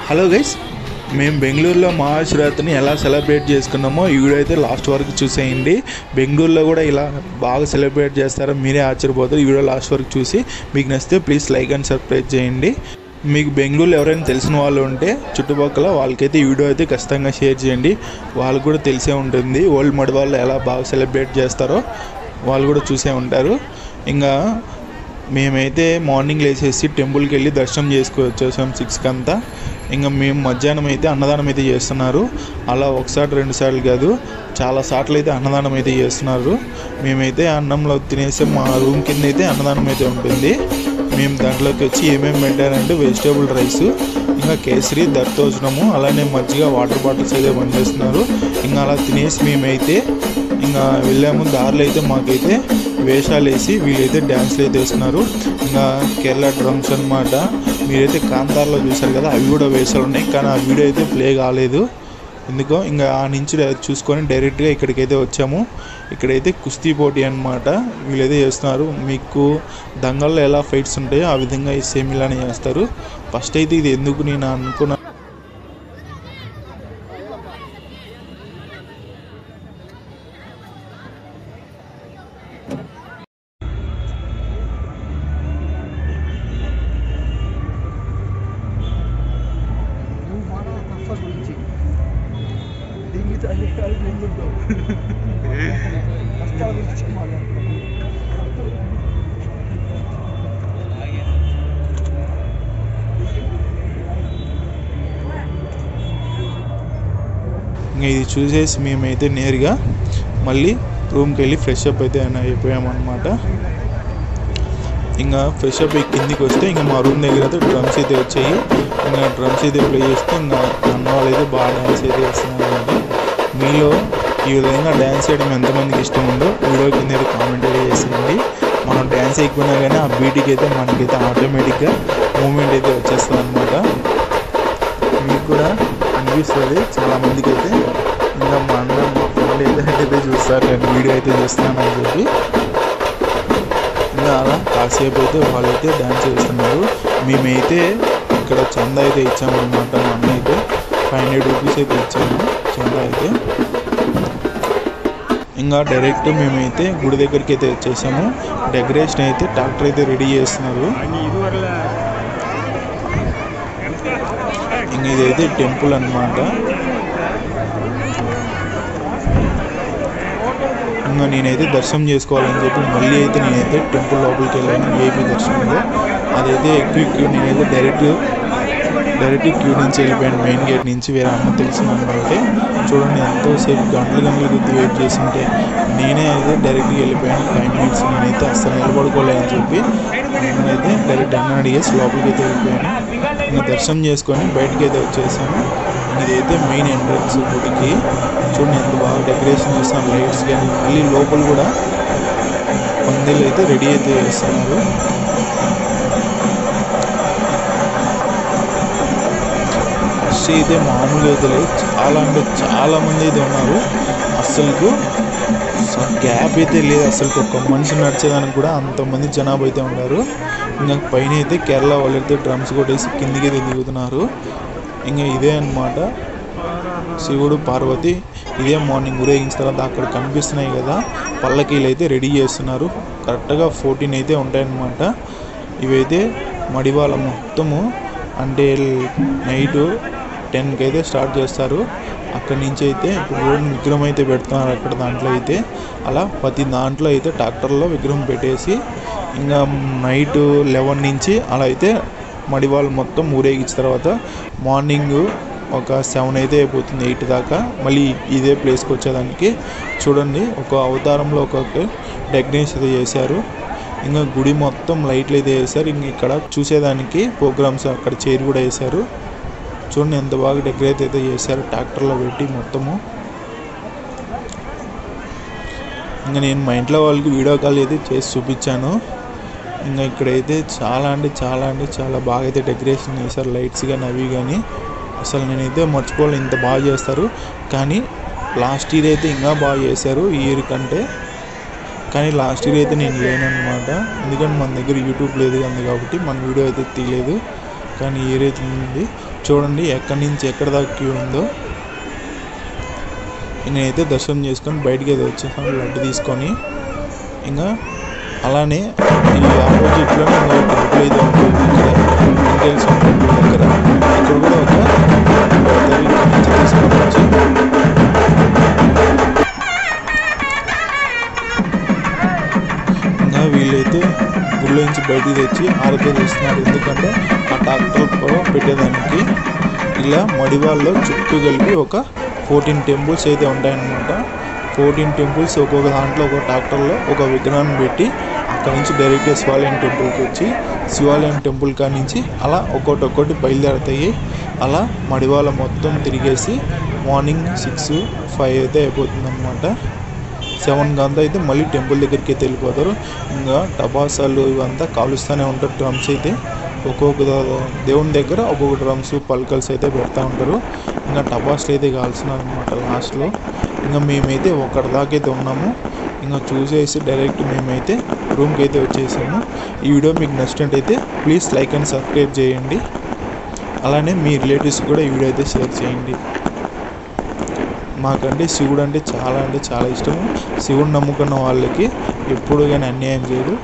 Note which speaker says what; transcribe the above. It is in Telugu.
Speaker 1: హలో గైస్, మేము బెంగళూరులో మహాశివరాత్రిని ఎలా సెలబ్రేట్ చేసుకున్నామో ఈ వీడియో అయితే లాస్ట్ వరకు చూసేయండి. బెంగళూరులో కూడా ఇలా బాగా సెలబ్రేట్ చేస్తారో మీరే ఆశ్చర్యపోతారు. ఈ వీడియో లాస్ట్ వరకు చూసి మీకు నచ్చితే ప్లీజ్ లైక్ అండ్ సబ్స్క్రైబ్ చేయండి. మీకు బెంగళూరులో ఎవరైనా తెలిసిన వాళ్ళు ఉంటే చుట్టుపక్కల వాళ్ళకైతే ఈ వీడియో అయితే ఖచ్చితంగా షేర్ చేయండి. వాళ్ళకు కూడా తెలిసే ఉంటుంది ఓల్డ్ మడివాళ్ళు ఎలా బాగా సెలబ్రేట్ చేస్తారో వాళ్ళు కూడా చూసే ఉంటారు. ఇంకా మేమైతే మార్నింగ్ లేచేసి టెంపుల్కి వెళ్ళి దర్శనం వచ్చేసాం 6కి అంతా. ఇంకా మేము మధ్యాహ్నం అయితే అన్నదానం అయితే చేస్తున్నారు. అలా ఒకసారి 2 సార్లు కాదు, చాలా సార్లు అయితే అన్నదానం అయితే చేస్తున్నారు. మేమైతే అన్నంలో తినేసి మా రూమ్ కింద అయితే అన్నదానం అయితే ఉంటుంది. మేము దాంట్లోకి వచ్చి ఏమేమి పెట్టారంటే వెజిటేబుల్ రైస్, ఇంకా కేసరి, దత్తోజనము, అలానే మజ్జిగ, వాటర్ బాటిల్స్ అయితే పనిచేస్తున్నారు. ఇంకా అలా తినేసి మేమైతే ఇంకా వెళ్ళాము. దారిలో అయితే మాకైతే వేషాలు వేసి వీళ్ళైతే డ్యాన్స్లు అయితే వేస్తున్నారు. ఇంకా కేరళ డ్రమ్స్ అనమాట. మీరైతే కాంతార్లో చూసారు కదా, అవి కూడా వేషాలు ఉన్నాయి, కానీ ఆ వీడియో అయితే ప్లే కాలేదు ఎందుకో. ఇంకా ఆ నుంచి చూసుకొని డైరెక్ట్గా ఇక్కడికైతే వచ్చాము. ఇక్కడైతే కుస్తీ పోటీ అనమాట వీళ్ళైతే చేస్తున్నారు. మీకు దంగల్లో ఎలా ఫైట్స్ ఉంటాయో ఆ విధంగా సేమ్ ఇలానే చేస్తారు. ఫస్ట్ అయితే ఇది ఎందుకు నేను అనుకున్నా, ఇంకా ఇది చూసేసి మేమైతే నేరుగా మళ్ళీ రూమ్కి వెళ్ళి ఫ్రెష్ అప్ అయితే అయిపోయామన్నమాట. ఇంకా ఫ్రెష్ అప్ కిందికి వస్తే ఇంకా మా రూమ్ దగ్గర అయితే డ్రమ్స్ అయితే వచ్చాయి. ఇంకా డ్రమ్స్ అయితే ప్లే చేస్తే ఇంకా అన్న వాళ్ళు అయితే బాగా డ్యాన్స్ అయితే చేస్తున్నారు. మీలో ఈ విధంగా డ్యాన్స్ చేయడం ఎంతమందికి ఇష్టం ఉందో వీడియో కింద అయితే కామెంట్ అయితే చేసేయండి. మనం డ్యాన్స్ వేయకపోయినా కానీ ఆ బీట్కి అయితే మనకైతే ఆటోమేటిక్గా మూమెంట్ అయితే వచ్చేస్తుంది అనమాట. మీకు కూడా అనిపిస్తుంది చాలామందికి అయితే. ఇంకా మా అన్న మా ఫ్రెండ్ అయితే చూస్తారు నేను వీడియో అయితే చూస్తున్నాను అని చెప్పి. ఇంకా అలా కాసేపు అయితే వాళ్ళైతే డ్యాన్స్ చేస్తున్నారు. మేమైతే ఇక్కడ చందా అయితే ఇచ్చామన్నమాట. మా అన్న అయితే 500 రూపీస్ అయితే ఇచ్చాము చందా అయితే. ఇంకా డైరెక్ట్ మేమైతే గుడి దగ్గరికి అయితే వచ్చేసాము. డెకరేషన్ అయితే ట్రాక్టర్ అయితే రెడీ చేస్తున్నారు. ఇంక ఇదైతే టెంపుల్ అన్నమాట. ఇంకా నేనైతే దర్శనం చేసుకోవాలని చెప్పి మళ్ళీ అయితే నేనైతే టెంపుల్ లోపలికి వెళ్ళాను విఐపి దర్శనంలో. అదైతే ఎక్కువ నేనైతే డైరెక్ట్ క్యూ నుంచి వెళ్ళిపోయాను మెయిన్ గేట్ నుంచి. వేరే అన్న తెలిసిందనమాట. చూడండి ఎంతోసేపు గంటలు గుర్తు వెయిట్ చేస్తుంటే నేనే అయితే డైరెక్ట్గా వెళ్ళిపోయాను. 5 మినిట్స్ నేనైతే అస్సలు నిలబడుకోలేదని చెప్పి నేనైతే డైరెక్ట్ అన్న అడిగేసి లోపలికి అయితే వెళ్ళిపోయాను. ఇంకా దర్శనం చేసుకొని బయటకి అయితే వచ్చేసాను. ఇదైతే మెయిన్ ఎంట్రన్స్ గుడికి. చూడండి ఎంత బాగా డెకరేషన్ చేస్తున్నారు, లైట్స్ కానీ. మళ్ళీ లోపల కూడా పందిళ్ళు అయితే రెడీ అయితే చేస్తున్నారు. ఫస్ట్ అయితే మామూలుగా అయితే లేదు, చాలా అంటే చాలామంది అయితే ఉన్నారు. అస్సలు గ్యాప్ అయితే లేదు, అసలు ఒక్క మనిషి నడిచేదానికి కూడా అంతమంది జనాభా అయితే ఉన్నారు. ఇంకా పైన అయితే కేరళ వాళ్ళైతే డ్రమ్స్ కొట్టేసి కిందికి అయితే దిగుతున్నారు. ఇంకా ఇదే అన్నమాట శివుడు పార్వతి. ఇదే మార్నింగ్ ఊరేగించిన తర్వాత అక్కడ కనిపిస్తున్నాయి కదా పల్లకీలు అయితే రెడీ చేస్తున్నారు. కరెక్ట్గా 14 అయితే ఉంటాయన్నమాట. ఇవైతే మడివాళ్ళ మొత్తము అంటే నైటు 10కి అయితే స్టార్ట్ చేస్తారు. అక్కడి నుంచి అయితే ఇప్పుడు విగ్రహం అయితే పెడుతున్నారు అక్కడ దాంట్లో అయితే. అలా ప్రతి దాంట్లో అయితే ట్రాక్టర్లో విగ్రహం పెట్టేసి ఇంకా నైట్ 11 నుంచి అలా అయితే మడివాళ్ళు మొత్తం ఊరేగించిన తర్వాత మార్నింగ్ ఒక 7 అయితే అయిపోతుంది, 8 దాకా మళ్ళీ ఇదే ప్లేస్కి వచ్చేదానికి. చూడండి ఒక అవతారంలో ఒక్కొక్క డెకరేషన్ అయితే చేశారు. ఇంకా గుడి మొత్తం లైట్లు అయితే వేశారు. ఇంక ఇక్కడ చూసేదానికి ప్రోగ్రామ్స్ అక్కడ చైర్ కూడా వేశారు. చూడండి ఎంత బాగా డెకరేట్ అయితే చేశారు ట్రాక్టర్లో పెట్టి మొత్తము. ఇంకా నేను మా ఇంట్లో వాళ్ళకి వీడియో కాల్ అయితే చేసి చూపించాను. ఇంకా ఇక్కడైతే చాలా బాగా అయితే డెకరేషన్ చేశారు, లైట్స్ కానీ అవి కానీ. అసలు నేనైతే మర్చిపోలే, ఇంత బాగా చేస్తారు. కానీ లాస్ట్ ఇయర్ అయితే ఇంకా బాగా చేశారు ఈ ఇయర్ కంటే. కానీ లాస్ట్ ఇయర్ అయితే నేను లేనన్నమాట, ఎందుకంటే మన దగ్గర యూట్యూబ్ లేదు అంది కాబట్టి మన వీడియో అయితే తీయలేదు. కానీ ఏరైతుంది చూడండి, ఎక్కడి నుంచి ఎక్కడ దాకా క్యూ ఉందో. నేనైతే దర్శనం చేసుకొని బయటికి అయితే వచ్చేసాను లడ్డు తీసుకొని. ఇంకా అలానే ఈ ఆపోజిట్లోనే ఇంకో టెంపుల్ అయితే ఉంటుంది వెంకటేశ్వర టెంపుల్ దగ్గర. ఇక్కడ కూడా ఒక నుంచి తీసుకొని వచ్చి ఇంకా వీళ్ళైతే గుళ్ళో నుంచి బయటికి తెచ్చి ఆరతి చేస్తున్నారు. ఎందుకంటే ఆ ట్రాక్టర్ పెట్టేదానికి. ఇలా మడివాళ్ళలో చుట్టూ కలిపి ఒక 14 టెంపుల్స్ అయితే ఉంటాయన్నమాట. 14 టెంపుల్స్ ఒక్కొక్క దాంట్లో ఒక ట్రాక్టర్లో ఒక విగ్రహాన్ని పెట్టి అక్కడ నుంచి డైరెక్ట్గా శివాలయం టెంపుల్కి వచ్చి శివాలయం టెంపుల్ కాడి నుంచి అలా ఒక్కొక్కటి బయలుదేరుతాయి. అలా మడివాళ్ళ మొత్తం తిరిగేసి మార్నింగ్ 6-5 అయితే అయిపోతుందన్నమాట. 7 గంట అయితే మళ్ళీ టెంపుల్ దగ్గరికి అయితే వెళ్ళిపోతారు. ఇంకా టపాసాలు ఇవంతా కాలుస్తూనే ఉంటారు. డ్రమ్స్ అయితే ఒక్కొక్క దేవుని దగ్గర ఒక్కొక్క డ్రమ్స్ పల్కల్స్ అయితే పెడతా ఉంటారు. ఇంకా టపాసులు అయితే కాల్స్తున్నారు అనమాట లాస్ట్లో. ఇంకా మేమైతే ఒకటి దాకా అయితే ఉన్నాము. ఇంకా చూసేసి డైరెక్ట్ మేమైతే రూమ్కి అయితే వచ్చేసాము. ఈ వీడియో మీకు నచ్చినట్టయితే ప్లీజ్ లైక్ అండ్ సబ్స్క్రైబ్ చేయండి. అలానే మీ రిలేటివ్స్ కూడా ఈ వీడియో అయితే షేర్ చేయండి. మాకంటే శివుడు అంటే చాలా ఇష్టము. శివుడు నమ్ముకున్న వాళ్ళకి ఎప్పుడు కానీ అన్యాయం చేయడు.